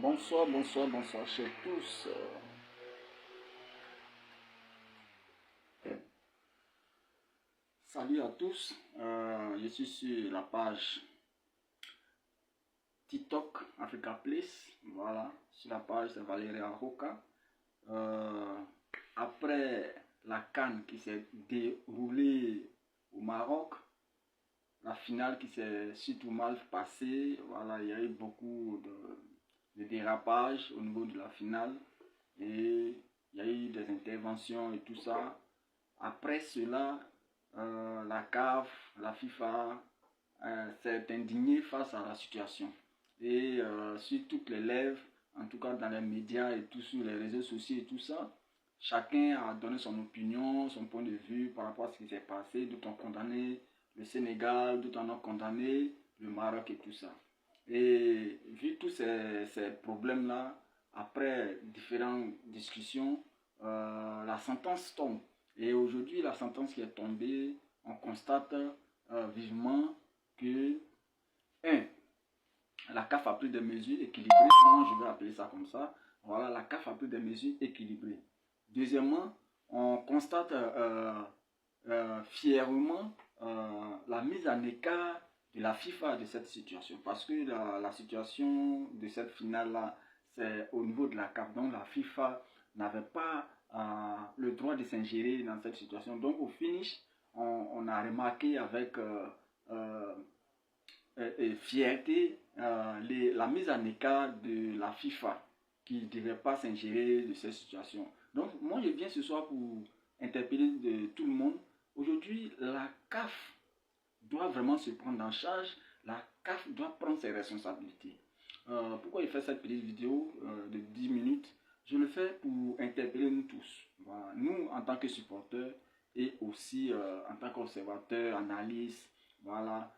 Bonsoir, bonsoir, bonsoir chez tous. Salut à tous. Je suis sur la page TikTok Africa Place. Voilà, sur la page de Valérie Aroka. Après la CAN qui s'est déroulée au Maroc, la finale qui s'est surtout mal passée, voilà, il y a eu beaucoup de dérapages au niveau de la finale et il y a eu des interventions et tout ça. Après cela, la CAF, la FIFA s'est indignée face à la situation. Et sur toutes les lèvres, en tout cas dans les médias et tout sur les réseaux sociaux et tout ça, chacun a donné son opinion, son point de vue par rapport à ce qui s'est passé. D'autres ont condamné le Sénégal, d'autres en ont condamné le Maroc et tout ça. Et vu tous ces problèmes-là, après différentes discussions, la sentence tombe. Et aujourd'hui, la sentence qui est tombée, on constate vivement que, la CAF a pris des mesures équilibrées. Non, je vais appeler ça comme ça. Voilà, la CAF a pris des mesures équilibrées. Deuxièmement, on constate fièrement la mise en écart de la FIFA de cette situation. Parce que la situation de cette finale-là, c'est au niveau de la CAF. Donc la FIFA n'avait pas le droit de s'ingérer dans cette situation. Donc au finish, on a remarqué avec fierté la mise en écart de la FIFA qui ne devait pas s'ingérer de cette situation. Donc moi je viens ce soir pour interpeller de tout le monde. Aujourd'hui, la CAF doit vraiment se prendre en charge. La CAF doit prendre ses responsabilités. Pourquoi je fais cette petite vidéo de 10 minutes? Je le fais pour interpeller nous tous. Voilà. Nous, en tant que supporters et aussi en tant qu'observateurs, analystes, voilà,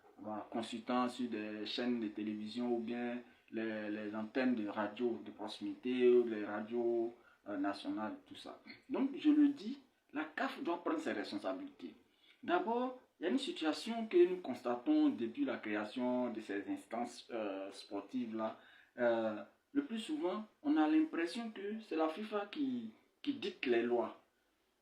consultants sur des chaînes de télévision ou bien les antennes de radio de proximité, ou les radios nationales, tout ça. Donc, je le dis, la CAF doit prendre ses responsabilités. D'abord, il y a une situation que nous constatons depuis la création de ces instances sportives-là. Le plus souvent, on a l'impression que c'est la FIFA qui dicte les lois,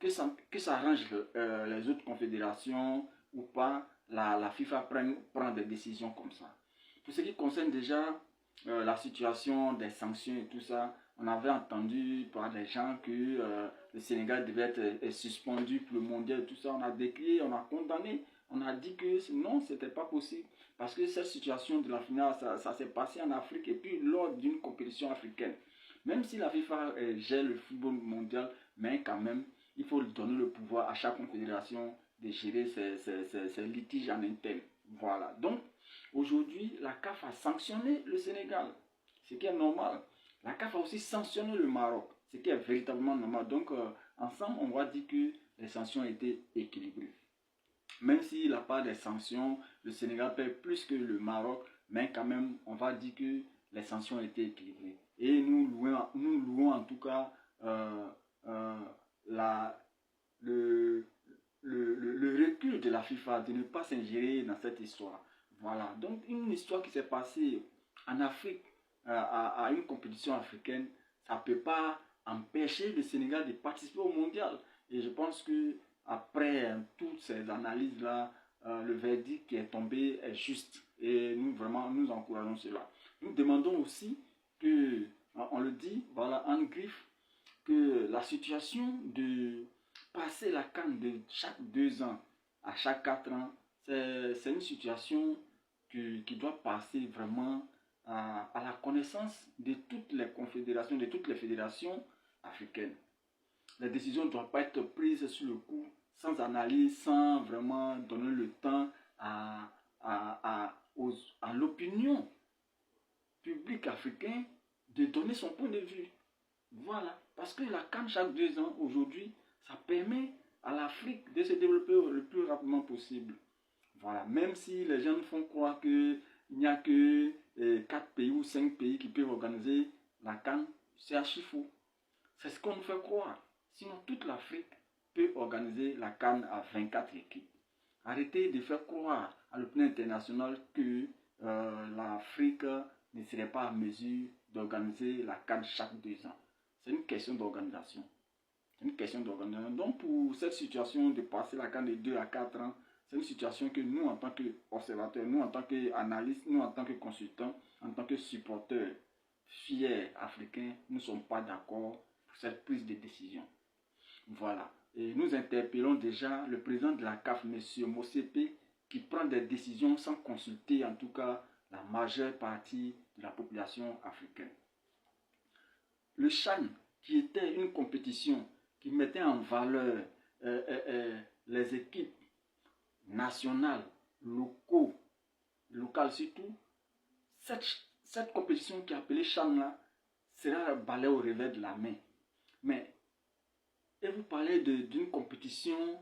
que ça arrange les autres confédérations ou pas, la FIFA prend des décisions comme ça. Pour ce qui concerne déjà la situation des sanctions et tout ça, on avait entendu par des gens que le Sénégal devait être suspendu pour le mondial et tout ça. On a décrié, on a condamné, on a dit que non, c'était pas possible. Parce que cette situation de la finale, ça s'est passé en Afrique et puis lors d'une compétition africaine. Même si la FIFA gère le football mondial, mais quand même, il faut donner le pouvoir à chaque confédération de gérer ses litiges en interne. Voilà. Donc, aujourd'hui, la CAF a sanctionné le Sénégal, ce qui est normal. La CAF a aussi sanctionné le Maroc, ce qui est véritablement normal. Donc, ensemble, on va dire que les sanctions étaient équilibrées. Même si la part des sanctions, le Sénégal paie plus que le Maroc, mais quand même, on va dire que les sanctions étaient équilibrées. Et nous louons en tout cas le recul de la FIFA de ne pas s'ingérer dans cette histoire. Voilà, donc une histoire qui s'est passée en Afrique, à une compétition africaine, ça ne peut pas empêcher le Sénégal de participer au mondial. Et je pense que après toutes ces analyses-là, le verdict qui est tombé est juste. Et nous, vraiment, nous encourageons cela. Nous demandons aussi que, on le dit, voilà, en griffe, que la situation de passer la CAN de chaque 2 ans à chaque 4 ans, c'est une situation qui doit passer vraiment à la connaissance de toutes les confédérations, de toutes les fédérations africaines. Les décisions ne doivent pas être prises sur le coup, sans analyse, sans vraiment donner le temps à l'opinion publique africaine de donner son point de vue. Voilà, parce que la CAN chaque 2 ans, aujourd'hui, ça permet à l'Afrique de se développer le plus rapidement possible. Voilà, même si les gens font croire qu'il n'y a que 4 pays ou 5 pays qui peuvent organiser la CAN, c'est archi faux. C'est ce qu'on nous fait croire. Sinon, toute l'Afrique peut organiser la CAN à 24 équipes. Arrêtez de faire croire à l'opinion internationale que l'Afrique ne serait pas à mesure d'organiser la CAN chaque 2 ans. C'est une question d'organisation. C'est une question d'organisation. Donc pour cette situation de passer la CAN de 2 à 4 ans, c'est une situation que nous, en tant qu'observateurs, nous, en tant qu'analystes, nous, en tant que consultants, en tant que supporters fiers africains, nous ne sommes pas d'accord pour cette prise de décision. Voilà. Et nous interpellons déjà le président de la CAF, M. Motsepe, qui prend des décisions sans consulter, en tout cas, la majeure partie de la population africaine. Le CHAN, qui était une compétition qui mettait en valeur les équipes nationales, locales surtout, cette compétition qui est appelée CHAN là, sera balayée au revers de la main. Mais, et vous parlez d'une compétition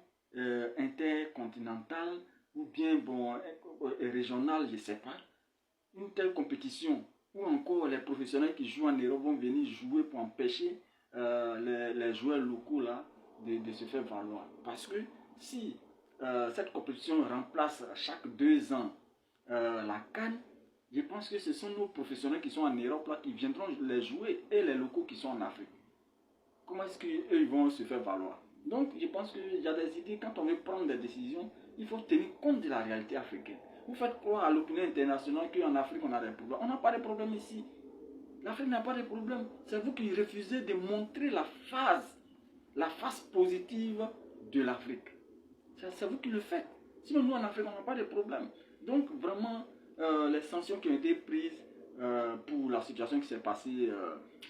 intercontinentale ou bien régionale, je ne sais pas, une telle compétition où encore les professionnels qui jouent en Europe vont venir jouer pour empêcher les joueurs locaux là, de se faire valoir. Parce que si cette compétition remplace chaque 2 ans la CAN, je pense que ce sont nos professionnels qui sont en Europe là, qui viendront les jouer et les locaux qui sont en Afrique. Comment est-ce qu'eux vont se faire valoir? Donc je pense qu'il y a des idées, quand on veut prendre des décisions, il faut tenir compte de la réalité africaine. Vous faites croire à l'opinion internationale qu'en Afrique on a des problèmes. On n'a pas de problème ici. L'Afrique n'a pas de problème. C'est vous qui refusez de montrer la face positive de l'Afrique. C'est vous qui le faites. Sinon nous en Afrique on n'a pas de problème. Donc vraiment les sanctions qui ont été prises pour la situation qui s'est passée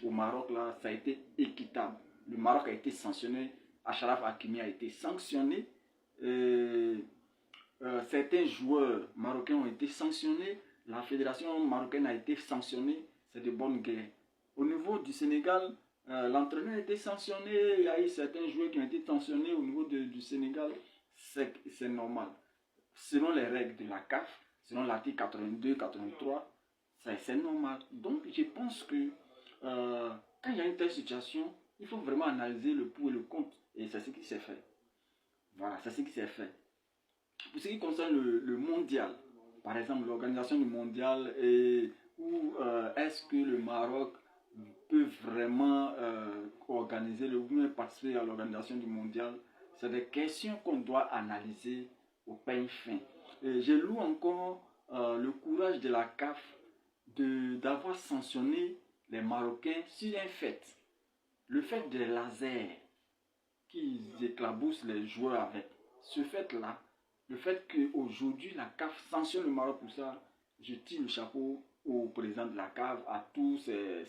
au Maroc là, ça a été équitable. Le Maroc a été sanctionné, Achraf Hakimi a été sanctionné. Certains joueurs marocains ont été sanctionnés, la fédération marocaine a été sanctionnée, c'est de bonne guerre. Au niveau du Sénégal, l'entraîneur a été sanctionné, il y a eu certains joueurs qui ont été sanctionnés au niveau du Sénégal, c'est normal. Selon les règles de la CAF, selon l'article 82, 83, c'est normal. Donc je pense que quand il y a une telle situation, il faut vraiment analyser le pour et le contre, et c'est ce qui s'est fait. Voilà, c'est ce qui s'est fait. Pour ce qui concerne le mondial, par exemple l'organisation du mondial, où est-ce que le Maroc peut vraiment organiser ou participer à l'organisation du mondial, c'est des questions qu'on doit analyser au peigne fin. Je loue encore le courage de la CAF d'avoir sanctionné les Marocains sur un fait. Le fait des lasers qu'ils éclaboussent les joueurs avec. Ce fait-là, le fait qu'aujourd'hui la CAF sanctionne le Maroc pour ça, je tire le chapeau au président de la CAF, à tous ses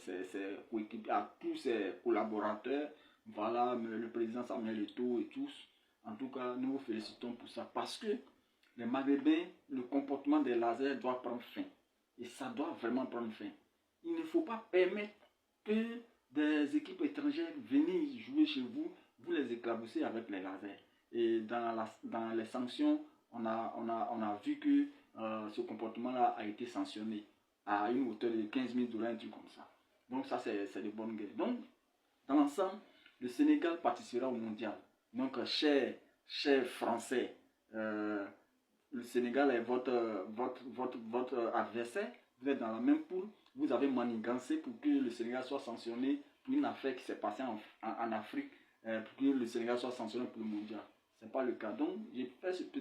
coéquipiers, à tous ses collaborateurs, voilà, le président Samuel Eto'o et tous. En tout cas, nous vous félicitons pour ça. Parce que les Maghrébins, le comportement des lasers doit prendre fin. Et ça doit vraiment prendre fin. Il ne faut pas permettre que des équipes étrangères viennent jouer chez vous, vous les éclaboussez avec les lasers. Et dans les sanctions, on a vu que ce comportement-là a été sanctionné à une hauteur de 15 000 $, un truc comme ça. Donc ça, c'est de bonnes guerres. Donc, dans l'ensemble, le Sénégal participera au mondial. Donc, chers Français, le Sénégal est votre adversaire. Vous êtes dans la même poule. Vous avez manigancé pour que le Sénégal soit sanctionné pour une affaire qui s'est passée en Afrique, pour que le Sénégal soit sanctionné pour le mondial. Ce n'est pas le cas. Donc, j'ai fait cette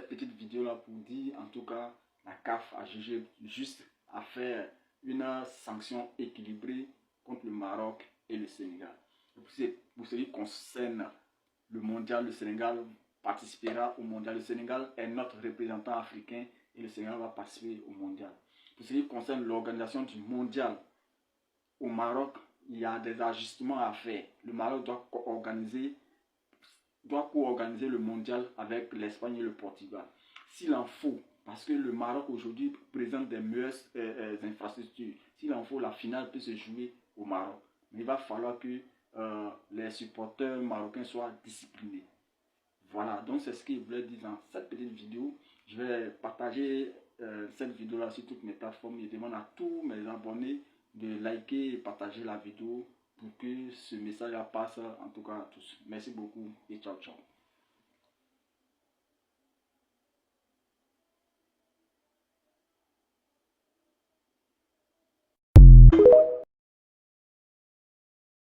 petite vidéo-là pour dire, en tout cas, la CAF a jugé juste à faire une sanction équilibrée contre le Maroc et le Sénégal. Pour ce qui concerne le mondial, le Sénégal participera au mondial. Le Sénégal est notre représentant africain et le Sénégal va participer au mondial. Pour ce qui concerne l'organisation du mondial au Maroc, il y a des ajustements à faire. Le Maroc doit co-organiser le mondial avec l'Espagne et le Portugal. S'il en faut, parce que le Maroc aujourd'hui présente des meilleures infrastructures, s'il en faut, la finale peut se jouer au Maroc. Mais il va falloir que les supporters marocains soient disciplinés. Voilà, donc c'est ce que je voulais dire dans cette petite vidéo. Je vais partager cette vidéo-là sur toutes mes plateformes. Je demande à tous mes abonnés de liker et partager la vidéo pour que ce message-là passe en tout cas à tous. Merci beaucoup et ciao ciao.